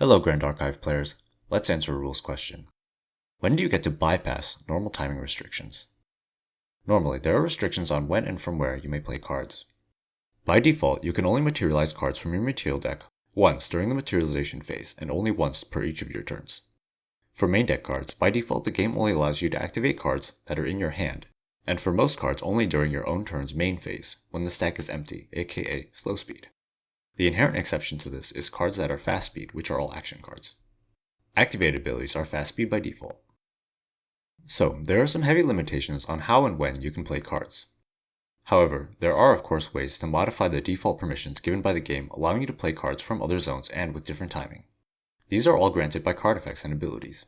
Hello Grand Archive players, let's answer a rules question. When do you get to bypass normal timing restrictions? Normally, there are restrictions on when and from where you may play cards. By default, you can only materialize cards from your material deck once during the materialization phase and only once per each of your turns. For main deck cards, by default the game only allows you to activate cards that are in your hand, and for most cards only during your own turn's main phase, when the stack is empty, aka slow speed. The inherent exception to this is cards that are fast speed, which are all action cards. Activated abilities are fast speed by default. So, there are some heavy limitations on how and when you can play cards. However, there are of course ways to modify the default permissions given by the game, allowing you to play cards from other zones and with different timing. These are all granted by card effects and abilities.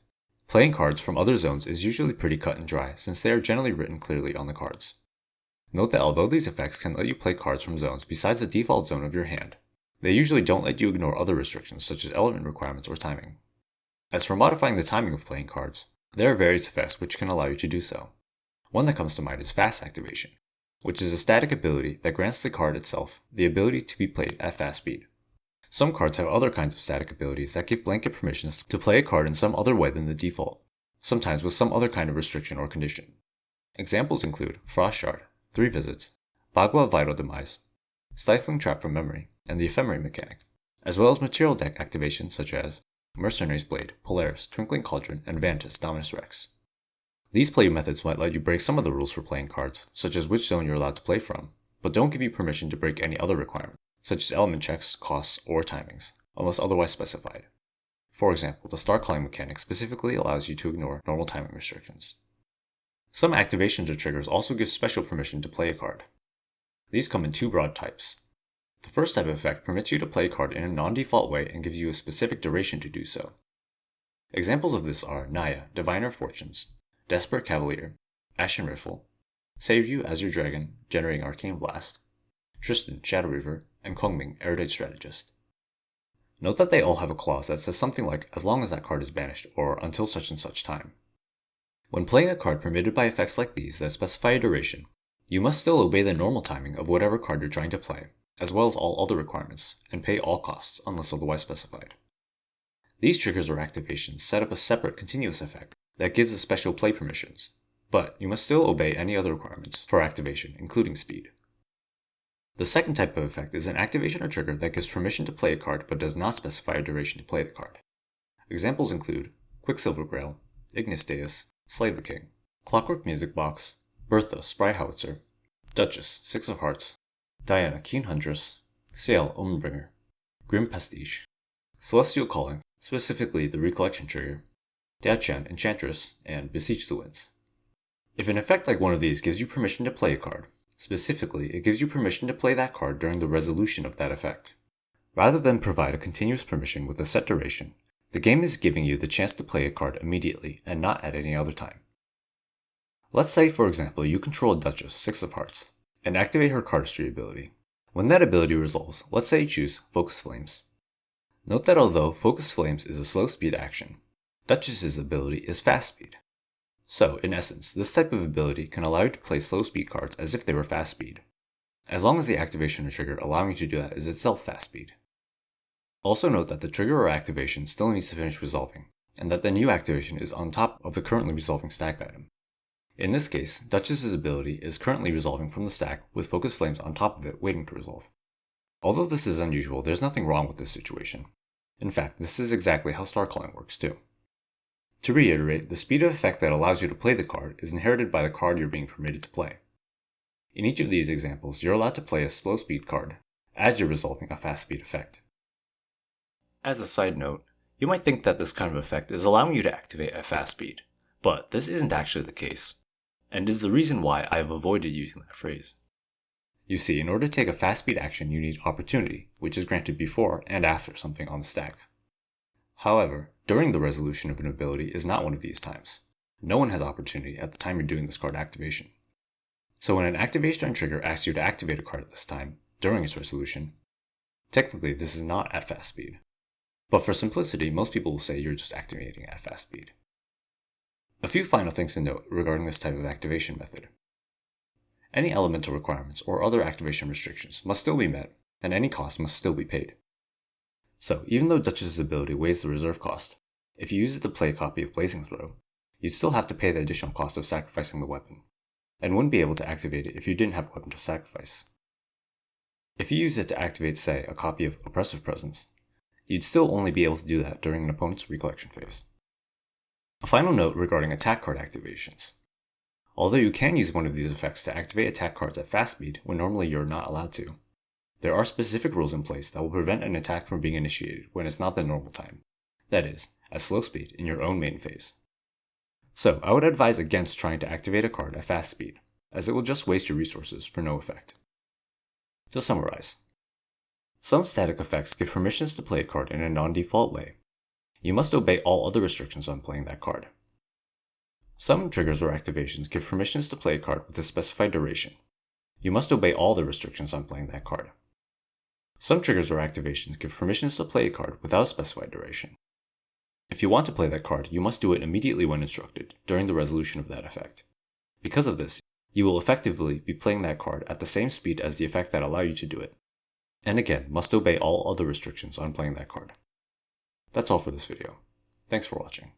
Playing cards from other zones is usually pretty cut and dry, since they are generally written clearly on the cards. Note that although these effects can let you play cards from zones besides the default zone of your hand, they usually don't let you ignore other restrictions such as element requirements or timing. As for modifying the timing of playing cards, there are various effects which can allow you to do so. One that comes to mind is fast activation, which is a static ability that grants the card itself the ability to be played at fast speed. Some cards have other kinds of static abilities that give blanket permissions to play a card in some other way than the default, sometimes with some other kind of restriction or condition. Examples include Frost Shard, 3 Visits, Bagua Vital Demise, Stifling Trap from Memory, and the Ephemery mechanic, as well as material deck activations such as Mercenary's Blade, Polaris, Twinkling Cauldron, and Vantus Dominus Rex. These play methods might let you break some of the rules for playing cards, such as which zone you're allowed to play from, but don't give you permission to break any other requirements, such as element checks, costs, or timings, unless otherwise specified. For example, the Star Calling mechanic specifically allows you to ignore normal timing restrictions. Some activations or triggers also give special permission to play a card. These come in two broad types. The first type of effect permits you to play a card in a non-default way and gives you a specific duration to do so. Examples of this are Naya, Diviner Fortunes, Desperate Cavalier, Ashen Riffle, Seiryu, Azure Dragon, generating Arcane Blast, Tristan, Shadow Reaver, and Kongming, Erudite Strategist. Note that they all have a clause that says something like as long as that card is banished, or until such and such time. When playing a card permitted by effects like these that specify a duration, you must still obey the normal timing of whatever card you're trying to play, as well as all other requirements, and pay all costs unless otherwise specified. These triggers or activations set up a separate continuous effect that gives the special play permissions, but you must still obey any other requirements for activation, including speed. The second type of effect is an activation or trigger that gives permission to play a card but does not specify a duration to play the card. Examples include Quicksilver Grail, Ignis Deus, Slay the King, Clockwork Music Box, Bertha, Spry Howitzer, Duchess, 6 of Hearts, Diana, Keen Huntress, Sail, Omenbringer, Grim Pastiche, Celestial Calling, specifically the Recollection trigger, Diachan, Enchantress, and Beseech the Winds. If an effect like one of these gives you permission to play a card, specifically it gives you permission to play that card during the resolution of that effect. Rather than provide a continuous permission with a set duration, the game is giving you the chance to play a card immediately and not at any other time. Let's say, for example, you control a Duchess, 6 of Hearts, and activate her cardistry ability. When that ability resolves, let's say you choose Focus Flames. Note that although Focus Flames is a slow speed action, Duchess's ability is fast speed. So, in essence, this type of ability can allow you to play slow speed cards as if they were fast speed, as long as the activation or trigger allowing you to do that is itself fast speed. Also note that the trigger or activation still needs to finish resolving, and that the new activation is on top of the currently resolving stack item. In this case, Duchess's ability is currently resolving from the stack with Focus Flames on top of it waiting to resolve. Although this is unusual, there's nothing wrong with this situation. In fact, this is exactly how Star Calling works too. To reiterate, the speed of effect that allows you to play the card is inherited by the card you're being permitted to play. In each of these examples, you're allowed to play a slow speed card, as you're resolving a fast speed effect. As a side note, you might think that this kind of effect is allowing you to activate at fast speed, but this isn't actually the case, and is the reason why I have avoided using that phrase. You see, in order to take a fast speed action, you need opportunity, which is granted before and after something on the stack. However, during the resolution of an ability is not one of these times. No one has opportunity at the time you're doing this card activation. So when an activation and trigger asks you to activate a card at this time, during its resolution, technically this is not at fast speed. But for simplicity, most people will say you're just activating at fast speed. A few final things to note regarding this type of activation method. Any elemental requirements or other activation restrictions must still be met, and any cost must still be paid. So, even though Duchess's ability waives the reserve cost, if you use it to play a copy of Blazing Throw, you'd still have to pay the additional cost of sacrificing the weapon, and wouldn't be able to activate it if you didn't have a weapon to sacrifice. If you use it to activate, say, a copy of Oppressive Presence, you'd still only be able to do that during an opponent's recollection phase. A final note regarding attack card activations. Although you can use one of these effects to activate attack cards at fast speed when normally you're not allowed to, there are specific rules in place that will prevent an attack from being initiated when it's not the normal time, that is, at slow speed in your own main phase. So, I would advise against trying to activate a card at fast speed, as it will just waste your resources for no effect. To summarize, some static effects give permissions to play a card in a non-default way. You must obey all other restrictions on playing that card. Some triggers or activations give permissions to play a card with a specified duration. You must obey all the restrictions on playing that card. Some triggers or activations give permissions to play a card without a specified duration. If you want to play that card, you must do it immediately when instructed, during the resolution of that effect. Because of this, you will effectively be playing that card at the same speed as the effect that allows you to do it. And again, must obey all other restrictions on playing that card. That's all for this video. Thanks for watching.